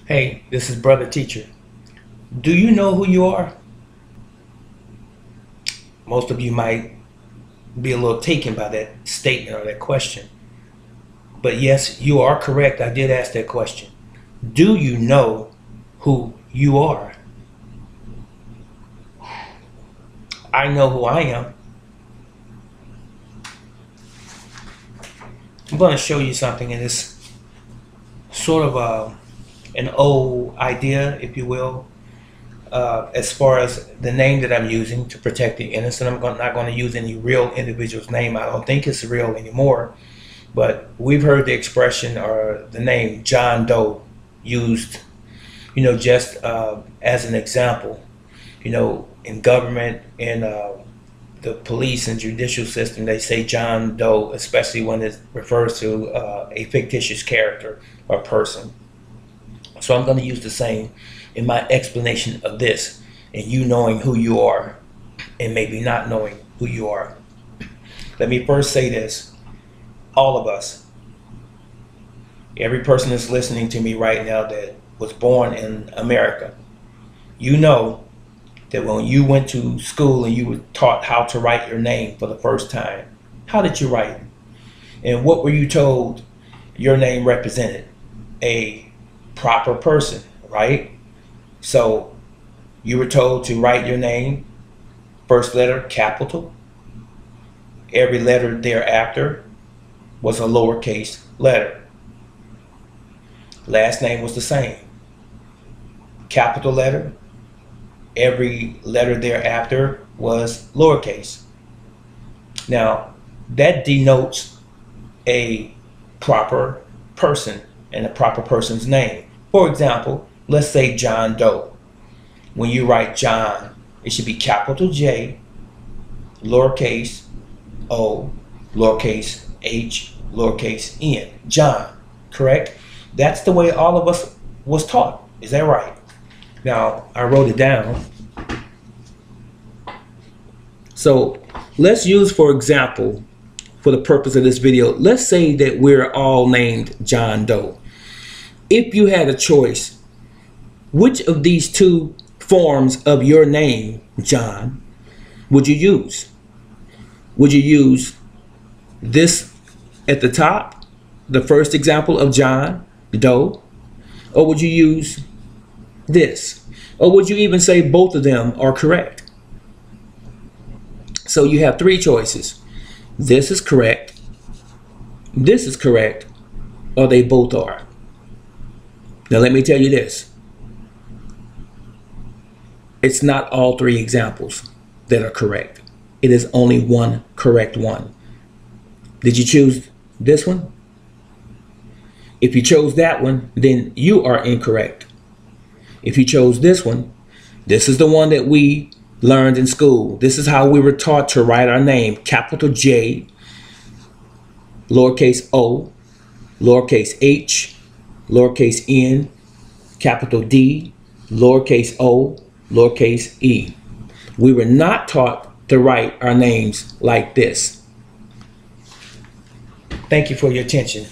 Hey, this is Brother Teacher. Do you know who you are? Most of you might be a little taken by that statement or that question. But yes, you are correct. I did ask that question. Do you know who you are? I know who I am. I'm going to show you something in this sort of an old idea, if you will. As far as the name that I'm using to protect the innocent, not going to use any real individual's name. I don't think it's real anymore. But we've heard the expression or the name John Doe used, just as an example. In government, in the police and judicial system, they say John Doe, especially when it refers to a fictitious character or person. So I'm going to use the same in my explanation of this, and you knowing who you are and maybe not knowing who you are. Let me first say this. All of us, every person that's listening to me right now that was born in America, you know that when you went to school and you were taught how to write your name for the first time, how did you write it? And what were you told your name represented? A proper person, right? So you were told to write your name, first letter capital, every letter thereafter was a lowercase letter. Last name was the same. Capital letter, every letter thereafter was lowercase. Now, that denotes a proper person and a proper person's name. For example, let's say John Doe. When you write John, it should be capital J, lowercase o, lowercase h, lowercase n. John, correct? That's the way all of us was taught. Is that right? Now, I wrote it down. So let's use, for example, for the purpose of this video, let's say that we're all named John Doe. If you had a choice, which of these two forms of your name, John, would you use? Would you use this at the top, the first example of John Doe, or would you use this? Or would you even say both of them are correct? So you have three choices. This is correct, this is correct, or they both are. Now let me tell you this. It's not all three examples that are correct. It is only one correct one. Did you choose this one? If you chose that one, then you are incorrect. If you chose this one, this is the one that we learned in school. This is how we were taught to write our name. Capital J, lowercase o, lowercase h, lowercase n, capital D, lowercase o, lowercase e. We were not taught to write our names like this. Thank you for your attention.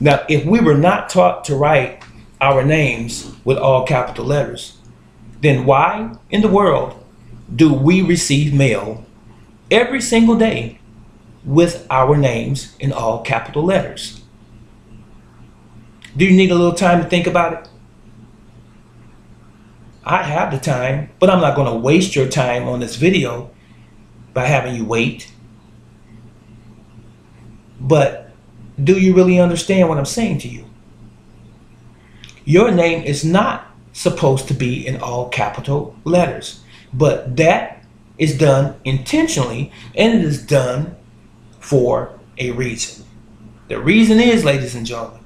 Now, if we were not taught to write our names with all capital letters, then why in the world do we receive mail every single day with our names in all capital letters? Do you need a little time to think about it? I have the time, but I'm not going to waste your time on this video by having you wait. But do you really understand what I'm saying to you? Your name is not supposed to be in all capital letters, but that is done intentionally, and it is done for a reason. The reason is, ladies and gentlemen,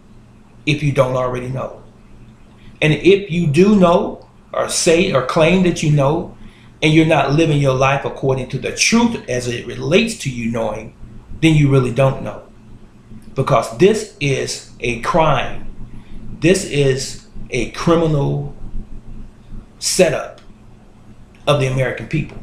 if you don't already know. And if you do know, or say or claim that you know, and you're not living your life according to the truth as it relates to you knowing, then you really don't know. Because this is a crime. This is a criminal setup of the American people.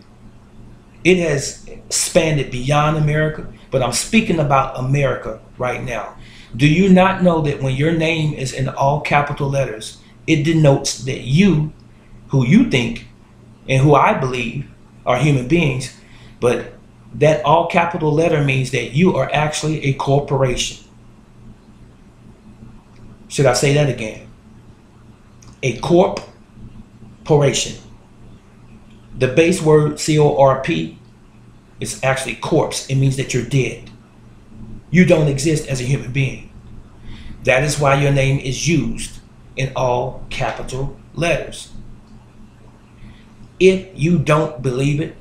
It has expanded beyond America, but I'm speaking about America right now. Do you not know that when your name is in all capital letters, It denotes that you, who you think and who I believe are human beings, but that all capital letter means that you are actually a corporation. Should I say that again? A corporation. The base word C-O-R-P is actually corpse. It means that you're dead. You don't exist as a human being. That is why your name is used in all capital letters. If you don't believe it,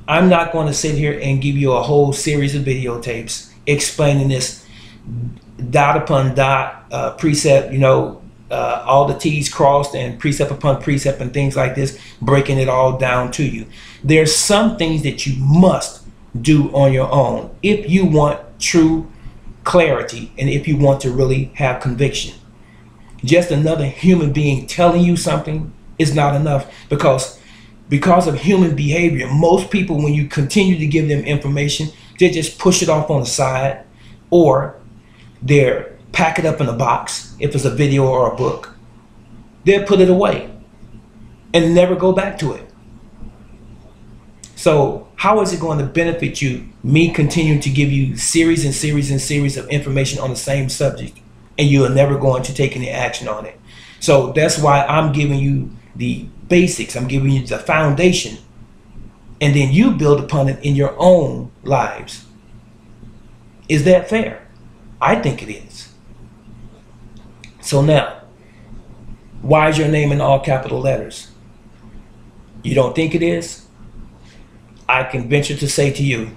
I'm not going to sit here and give you a whole series of videotapes explaining this dot upon dot, precept, all the T's crossed and precept upon precept and things like this, breaking it all down to you. There's some things that you must do on your own if you want true clarity and if you want to really have conviction. Just another human being telling you something is not enough, because of human behavior, most people, when you continue to give them information, they just push it off on the side, or they're pack it up in a box. If it's a video or a book, they'll put it away and never go back to it. So how is it going to benefit you, me continuing to give you series and series and series of information on the same subject, and you are never going to take any action on it? So that's why I'm giving you the basics. I'm giving you the foundation, and then you build upon it in your own lives. Is that fair? I think it is. So now, why is your name in all capital letters? You don't think it is? I can venture to say to you,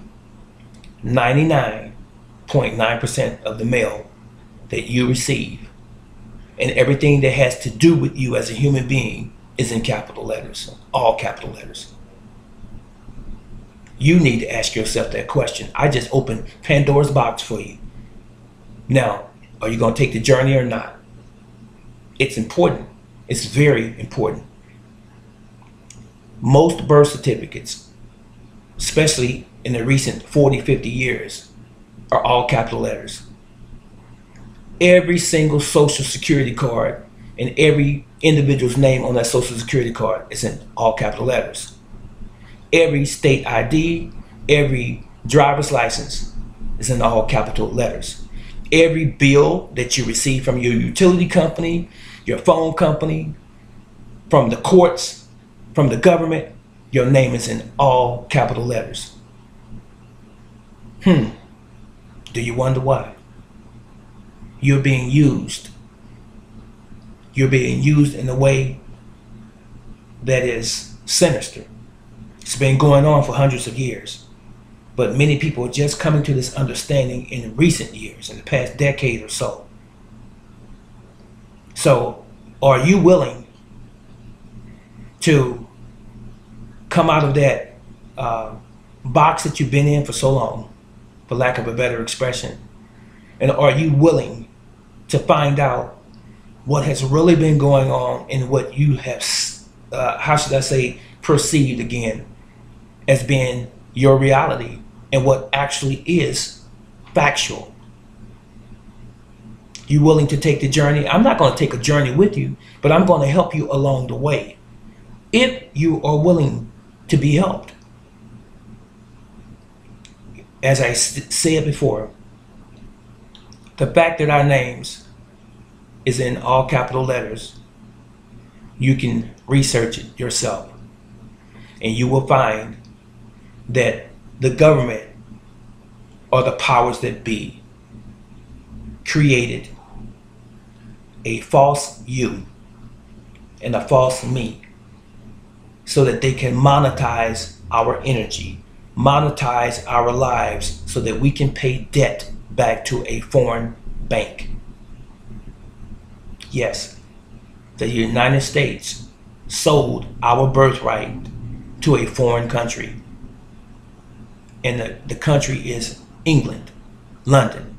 99.9% of the mail that you receive and everything that has to do with you as a human being is in capital letters, all capital letters. You need to ask yourself that question. I just opened Pandora's box for you. Now, are you going to take the journey or not? It's important. It's very important. Most birth certificates, especially in the recent 40, 50 years, are all capital letters. Every single social security card and every individual's name on that social security card is in all capital letters. Every state ID, every driver's license is in all capital letters. Every bill that you receive from your utility company, your phone company, from the courts, from the government, your name is in all capital letters. Do you wonder why? You're being used. You're being used in a way that is sinister. It's been going on for hundreds of years. But many people are just coming to this understanding in recent years, in the past decade or so. So, are you willing to come out of that box that you've been in for so long, for lack of a better expression? And are you willing to find out what has really been going on and what you have, how should I say, perceived again as being your reality and what actually is factual? You willing to take the journey? I'm not going to take a journey with you, but I'm going to help you along the way if you are willing to be helped. As I said before, the fact that our names is in all capital letters, you can research it yourself, and you will find that the government or the powers that be created a false you and a false me so that they can monetize our energy, monetize our lives so that we can pay debt back to a foreign bank. Yes, the United States sold our birthright to a foreign country. And the country is England, London.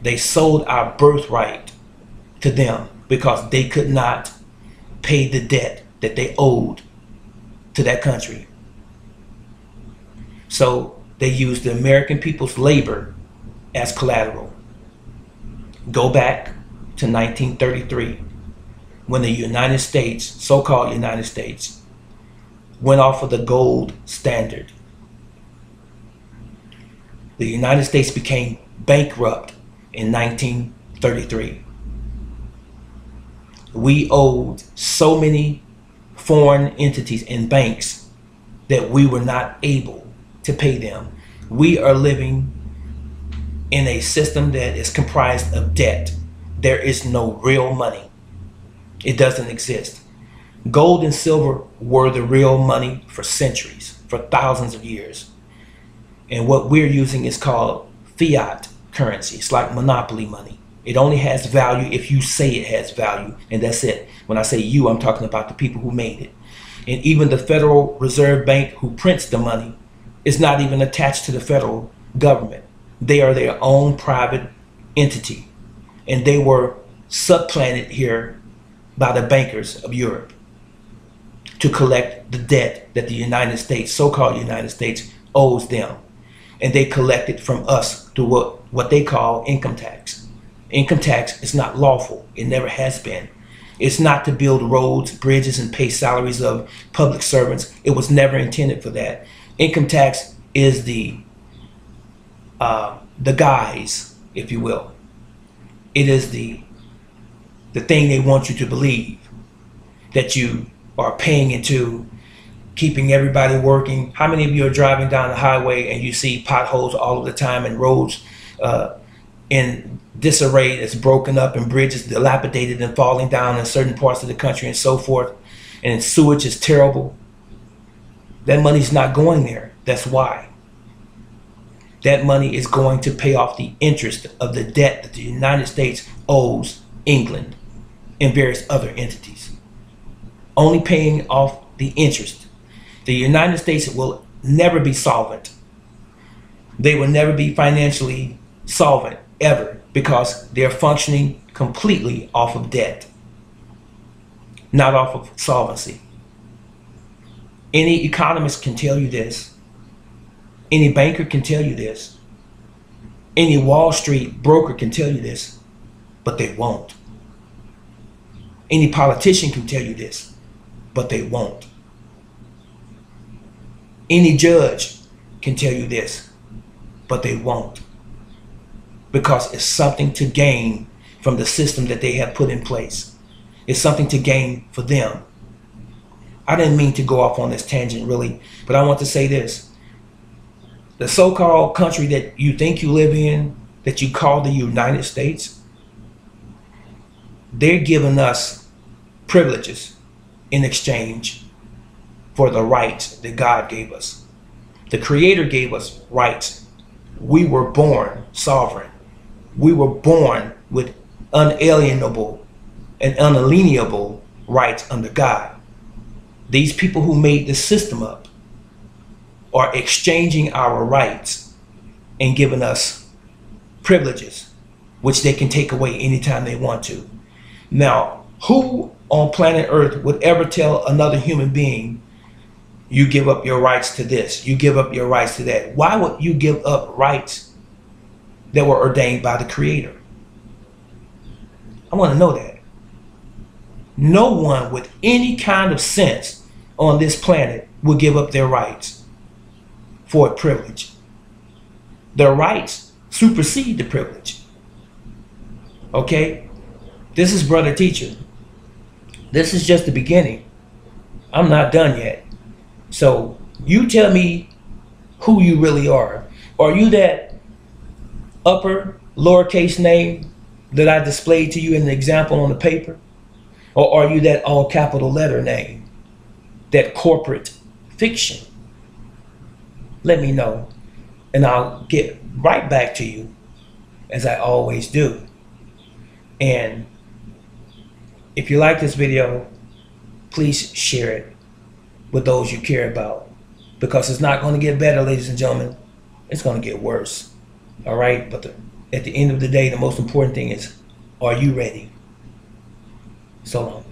They sold our birthright to them because they could not pay the debt that they owed to that country. So they used the American people's labor as collateral. Go back to 1933. when the United States, so-called United States, went off of the gold standard. The United States became bankrupt in 1933. We owed so many foreign entities and banks that we were not able to pay them. We are living in a system that is comprised of debt. There is no real money. It doesn't exist. Gold and silver were the real money for centuries, for thousands of years. And what we're using is called fiat currency. It's like monopoly money. It only has value if you say it has value, and that's it. When I say you, I'm talking about the people who made it. And even the Federal Reserve Bank, who prints the money, is not even attached to the federal government. They are their own private entity, and they were supplanted here by the bankers of Europe to collect the debt that the United States, so-called United States, owes them. And they collect it from us through what they call income tax. Income tax is not lawful. It never has been. It's not to build roads, bridges, and pay salaries of public servants. It was never intended for that. Income tax is the guise, if you will. It is the thing they want you to believe, that you are paying into, keeping everybody working. How many of you are driving down the highway and you see potholes all of the time and roads in disarray, that's broken up, and bridges dilapidated and falling down in certain parts of the country and so forth, and sewage is terrible? That money's not going there. That's why. That money is going to pay off the interest of the debt that the United States owes England and various other entities. Only paying off the interest. The United States will never be solvent. They will never be financially solvent, ever, because they're functioning completely off of debt, not off of solvency. Any economist can tell you this. Any banker can tell you this. Any Wall Street broker can tell you this, but they won't. Any politician can tell you this, but they won't. Any judge can tell you this, but they won't. Because it's something to gain from the system that they have put in place. It's something to gain for them. I didn't mean to go off on this tangent really, but I want to say this. The so-called country that you think you live in, that you call the United States, they're giving us privileges in exchange for the rights that God gave us. The Creator gave us rights. We were born sovereign. We were born with unalienable and unalienable rights under God. These people who made the system up are exchanging our rights and giving us privileges, which they can take away anytime they want to. Now, who on planet Earth would ever tell another human being, you give up your rights to this, you give up your rights to that? Why would you give up rights that were ordained by the Creator? I want to know that. No one with any kind of sense on this planet will give up their rights for a privilege. Their rights supersede the privilege. Okay? This is Brother Teacher. This is just the beginning. I'm not done yet. So you tell me who you really are. Are you that upper lowercase name that I displayed to you in the example on the paper? Or are you that all capital letter name, that corporate fiction? Let me know, and I'll get right back to you, as I always do. And if you like this video, please share it with those you care about, because it's not going to get better, ladies and gentlemen. It's going to get worse. All right? But at the end of the day, the most important thing is, are you ready? So long.